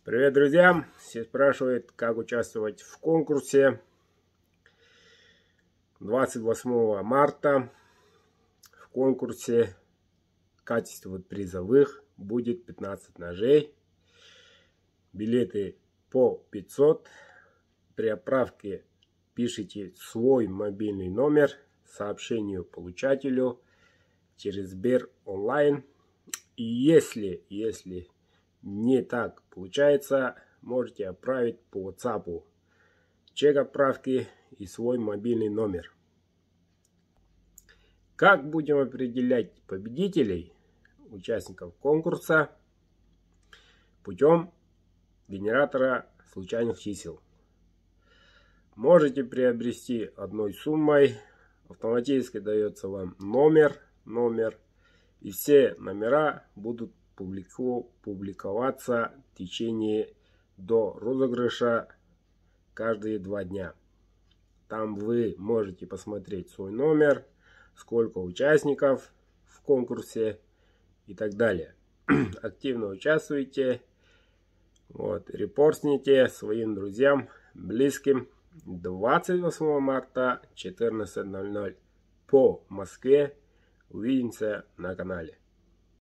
Привет, друзья! Все спрашивают, как участвовать в конкурсе 28 марта. В конкурсе в качестве призовых будет 15 ножей. Билеты по 500. При отправке пишите свой мобильный номер сообщению получателю через Сбер онлайн. И если не так получается, можете отправить по WhatsApp чек отправки и свой мобильный номер. Как будем определять победителей, участников конкурса? Путем генератора случайных чисел. Можете приобрести одной суммой. Автоматически дается вам номер. И все номера будут публиковаться в течение до розыгрыша каждые 2 дня. Там вы можете посмотреть свой номер, сколько участников в конкурсе и так далее. Активно участвуйте, репостните своим друзьям, близким. 28 марта 14:00 по Москве. Увидимся на канале.